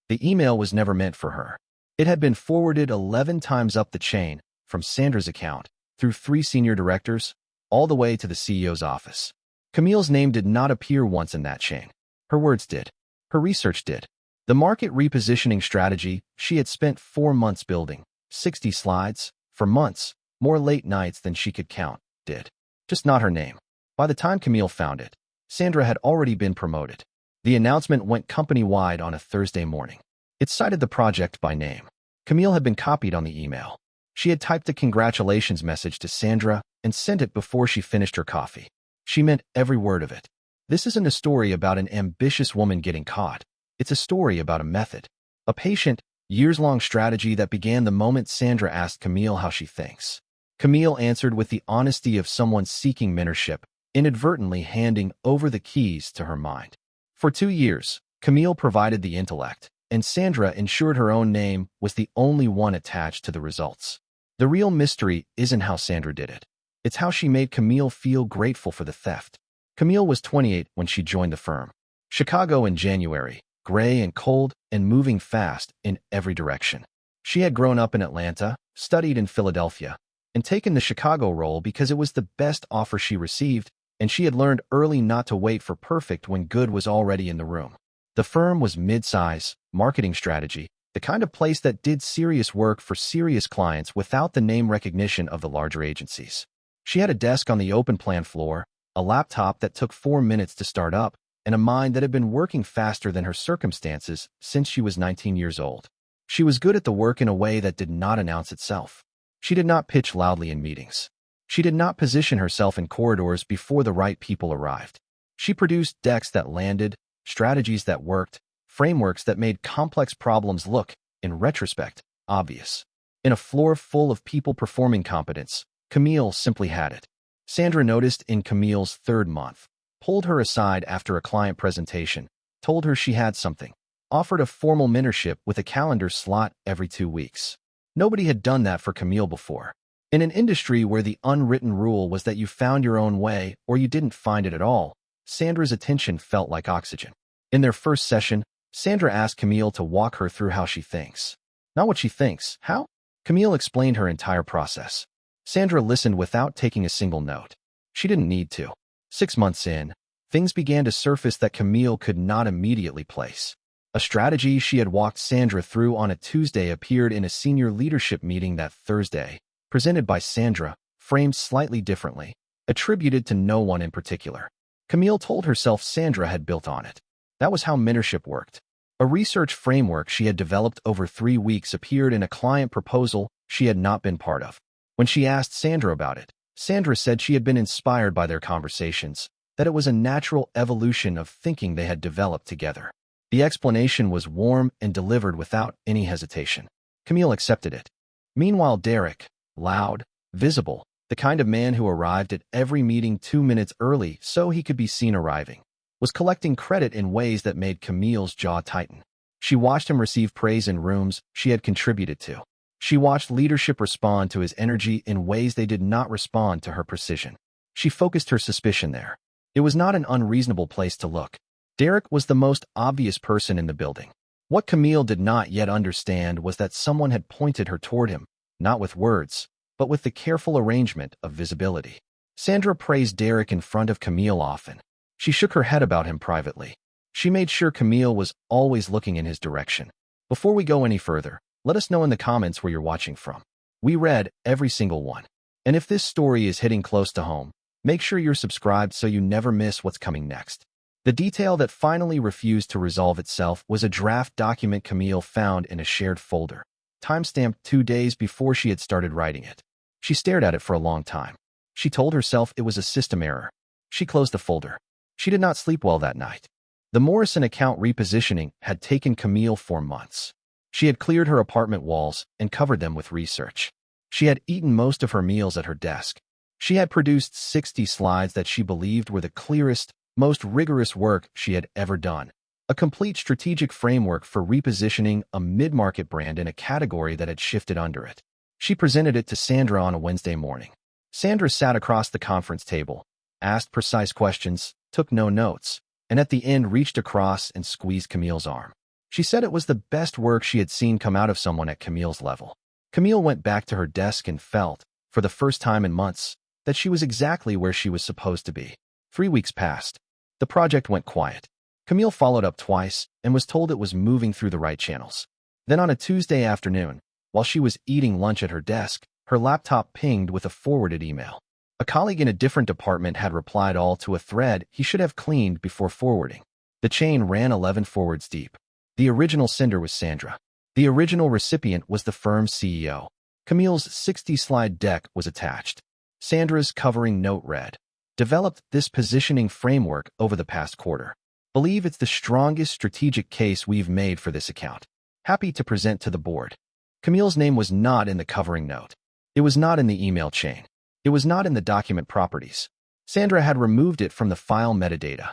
The email was never meant for her. It had been forwarded 11 times up the chain, from Sandra's account, through 3 senior directors, all the way to the CEO's office. Camille's name did not appear once in that chain. Her words did. Her research did. The market repositioning strategy she had spent 4 months building, 60 slides, for months, more late nights than she could count, did. Just not her name. By the time Camille found it, Sandra had already been promoted. The announcement went company-wide on a Thursday morning. It cited the project by name. Camille had been copied on the email. She had typed a congratulations message to Sandra and sent it before she finished her coffee. She meant every word of it. This isn't a story about an ambitious woman getting caught. It's a story about a method, a patient, years-long strategy that began the moment Sandra asked Camille how she thinks. Camille answered with the honesty of someone seeking mentorship, inadvertently handing over the keys to her mind. For 2 years, Camille provided the intellect, and Sandra ensured her own name was the only one attached to the results. The real mystery isn't how Sandra did it. It's how she made Camille feel grateful for the theft. Camille was 28 when she joined the firm. Chicago in January, gray and cold and moving fast in every direction. She had grown up in Atlanta, studied in Philadelphia, and taken the Chicago role because it was the best offer she received, and she had learned early not to wait for perfect when good was already in the room. The firm was mid-size, marketing strategy, the kind of place that did serious work for serious clients without the name recognition of the larger agencies. She had a desk on the open plan floor, a laptop that took 4 minutes to start up, and a mind that had been working faster than her circumstances since she was 19 years old. She was good at the work in a way that did not announce itself. She did not pitch loudly in meetings. She did not position herself in corridors before the right people arrived. She produced decks that landed, strategies that worked, frameworks that made complex problems look, in retrospect, obvious. In a floor full of people performing competence, Camille simply had it. Sandra noticed in Camille's 3rd month, pulled her aside after a client presentation, told her she had something, offered a formal mentorship with a calendar slot every 2 weeks. Nobody had done that for Camille before. In an industry where the unwritten rule was that you found your own way or you didn't find it at all, Sandra's attention felt like oxygen. In their first session, Sandra asked Camille to walk her through how she thinks. Not what she thinks, how? Camille explained her entire process. Sandra listened without taking a single note. She didn't need to. 6 months in, things began to surface that Camille could not immediately place. A strategy she had walked Sandra through on a Tuesday appeared in a senior leadership meeting that Thursday, presented by Sandra, framed slightly differently, attributed to no one in particular. Camille told herself Sandra had built on it. That was how mentorship worked. A research framework she had developed over 3 weeks appeared in a client proposal she had not been part of. When she asked Sandra about it, Sandra said she had been inspired by their conversations, that it was a natural evolution of thinking they had developed together. The explanation was warm and delivered without any hesitation. Camille accepted it. Meanwhile, Derek, loud, visible, the kind of man who arrived at every meeting 2 minutes early so he could be seen arriving, was collecting credit in ways that made Camille's jaw tighten. She watched him receive praise in rooms she had contributed to. She watched leadership respond to his energy in ways they did not respond to her precision. She focused her suspicion there. It was not an unreasonable place to look. Derek was the most obvious person in the building. What Camille did not yet understand was that someone had pointed her toward him, not with words, but with the careful arrangement of visibility. Sandra praised Derek in front of Camille often. She shook her head about him privately. She made sure Camille was always looking in his direction. Before we go any further, let us know in the comments where you're watching from. We read every single one. And if this story is hitting close to home, make sure you're subscribed so you never miss what's coming next. The detail that finally refused to resolve itself was a draft document Camille found in a shared folder, timestamped 2 days before she had started writing it. She stared at it for a long time. She told herself it was a system error. She closed the folder. She did not sleep well that night. The Morrison account repositioning had taken Camille 4 months. She had cleared her apartment walls and covered them with research. She had eaten most of her meals at her desk. She had produced 60 slides that she believed were the clearest, most rigorous work she had ever done. A complete strategic framework for repositioning a mid-market brand in a category that had shifted under it. She presented it to Sandra on a Wednesday morning. Sandra sat across the conference table, asked precise questions, took no notes, and at the end reached across and squeezed Camille's arm. She said it was the best work she had seen come out of someone at Camille's level. Camille went back to her desk and felt, for the first time in months, that she was exactly where she was supposed to be. 3 weeks passed. The project went quiet. Camille followed up twice and was told it was moving through the right channels. Then on a Tuesday afternoon, while she was eating lunch at her desk, her laptop pinged with a forwarded email. A colleague in a different department had replied all to a thread he should have cleaned before forwarding. The chain ran 11 forwards deep. The original sender was Sandra. The original recipient was the firm's CEO. Camille's 60-slide deck was attached. Sandra's covering note read, "Developed this positioning framework over the past quarter. Believe it's the strongest strategic case we've made for this account. Happy to present to the board." Camille's name was not in the covering note. It was not in the email chain. It was not in the document properties. Sandra had removed it from the file metadata.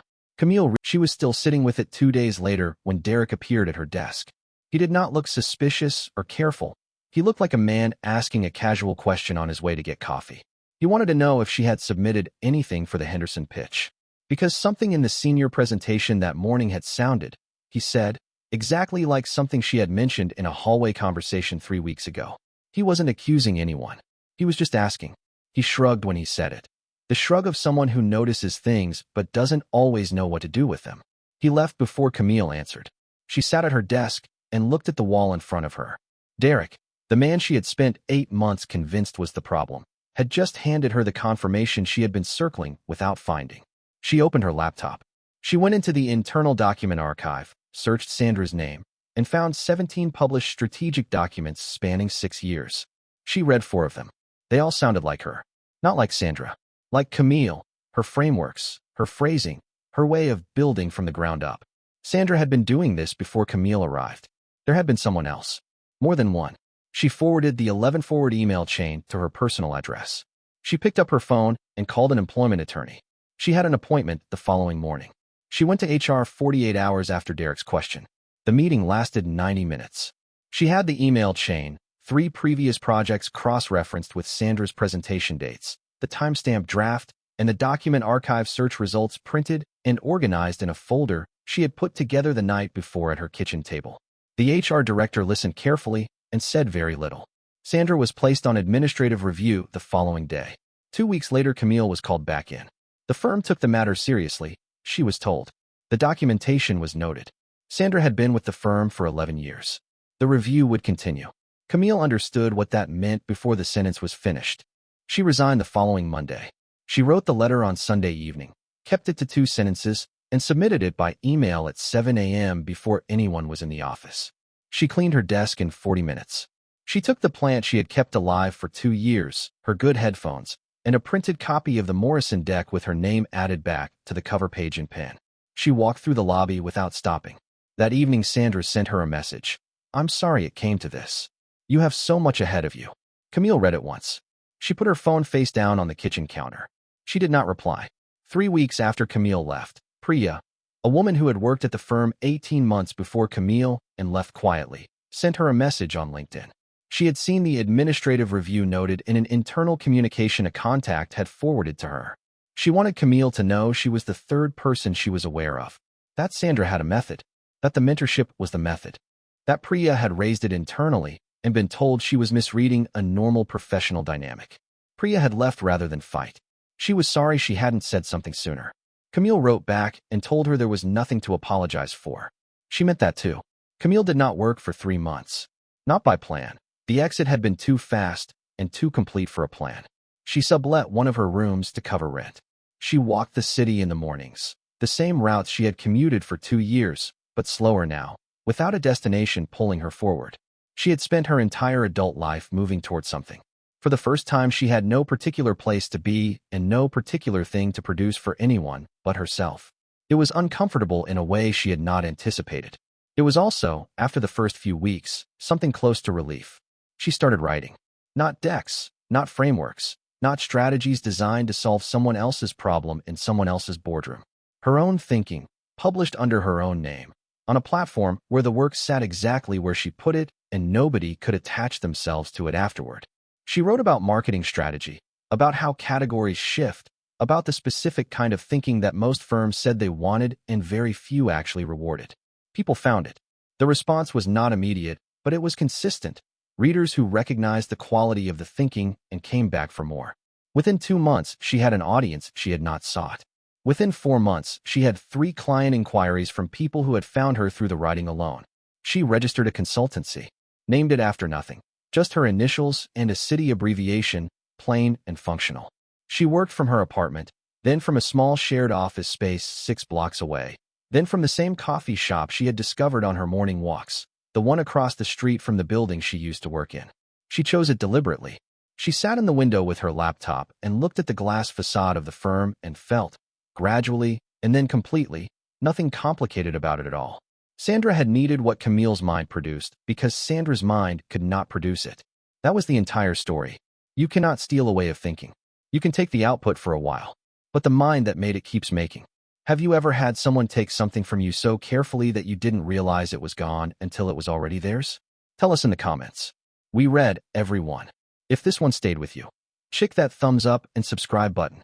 She was still sitting with it 2 days later when Derek appeared at her desk. He did not look suspicious or careful. He looked like a man asking a casual question on his way to get coffee. He wanted to know if she had submitted anything for the Henderson pitch. Because something in the senior presentation that morning had sounded, he said, exactly like something she had mentioned in a hallway conversation 3 weeks ago. He wasn't accusing anyone. He was just asking. He shrugged when he said it. The shrug of someone who notices things but doesn't always know what to do with them. He left before Camille answered. She sat at her desk and looked at the wall in front of her. Derek, the man she had spent 8 months convinced was the problem, had just handed her the confirmation she had been circling without finding. She opened her laptop. She went into the internal document archive, searched Sandra's name, and found 17 published strategic documents spanning 6 years. She read 4 of them. They all sounded like her. Not like Sandra. Like Camille, her frameworks, her phrasing, her way of building from the ground up. Sandra had been doing this before Camille arrived. There had been someone else. More than one. She forwarded the 11-forward email chain to her personal address. She picked up her phone and called an employment attorney. She had an appointment the following morning. She went to HR 48 hours after Derek's question. The meeting lasted 90 minutes. She had the email chain, 3 previous projects cross-referenced with Sandra's presentation dates, the timestamp draft, and the document archive search results printed and organized in a folder she had put together the night before at her kitchen table. The HR director listened carefully and said very little. Sandra was placed on administrative review the following day. 2 weeks later, Camille was called back in. The firm took the matter seriously, she was told. The documentation was noted. Sandra had been with the firm for 11 years. The review would continue. Camille understood what that meant before the sentence was finished. She resigned the following Monday. She wrote the letter on Sunday evening, kept it to 2 sentences, and submitted it by email at 7 a.m. before anyone was in the office. She cleaned her desk in 40 minutes. She took the plant she had kept alive for 2 years, her good headphones, and a printed copy of the Morrison deck with her name added back to the cover page in pen. She walked through the lobby without stopping. That evening, Sandra sent her a message. "I'm sorry it came to this. You have so much ahead of you." Camille read it once. She put her phone face down on the kitchen counter. She did not reply. 3 weeks after Camille left, Priya, a woman who had worked at the firm 18 months before Camille and left quietly, sent her a message on LinkedIn. She had seen the administrative review noted in an internal communication a contact had forwarded to her. She wanted Camille to know she was the 3rd person she was aware of. That Sandra had a method. That the mentorship was the method. That Priya had raised it internally and been told she was misreading a normal professional dynamic. Priya had left rather than fight. She was sorry she hadn't said something sooner. Camille wrote back and told her there was nothing to apologize for. She meant that too. Camille did not work for 3 months. Not by plan. The exit had been too fast and too complete for a plan. She sublet one of her rooms to cover rent. She walked the city in the mornings, the same routes she had commuted for 2 years, but slower now, without a destination pulling her forward. She had spent her entire adult life moving toward something. For the first time, she had no particular place to be and no particular thing to produce for anyone but herself. It was uncomfortable in a way she had not anticipated. It was also, after the first few weeks, something close to relief. She started writing. Not decks, not frameworks, not strategies designed to solve someone else's problem in someone else's boardroom. Her own thinking, published under her own name, on a platform where the work sat exactly where she put it and nobody could attach themselves to it afterward. She wrote about marketing strategy, about how categories shift, about the specific kind of thinking that most firms said they wanted and very few actually rewarded. People found it. The response was not immediate, but it was consistent. Readers who recognized the quality of the thinking and came back for more. Within 2 months, she had an audience she had not sought. Within 4 months, she had 3 client inquiries from people who had found her through the writing alone. She registered a consultancy, named it after nothing, just her initials and a city abbreviation, plain and functional. She worked from her apartment, then from a small shared office space 6 blocks away, then from the same coffee shop she had discovered on her morning walks, the one across the street from the building she used to work in. She chose it deliberately. She sat in the window with her laptop and looked at the glass facade of the firm and felt, gradually, and then completely, nothing complicated about it at all. Sandra had needed what Camille's mind produced because Sandra's mind could not produce it. That was the entire story. You cannot steal a way of thinking. You can take the output for a while, but the mind that made it keeps making. Have you ever had someone take something from you so carefully that you didn't realize it was gone until it was already theirs? Tell us in the comments. We read every one. If this one stayed with you, check that thumbs up and subscribe button.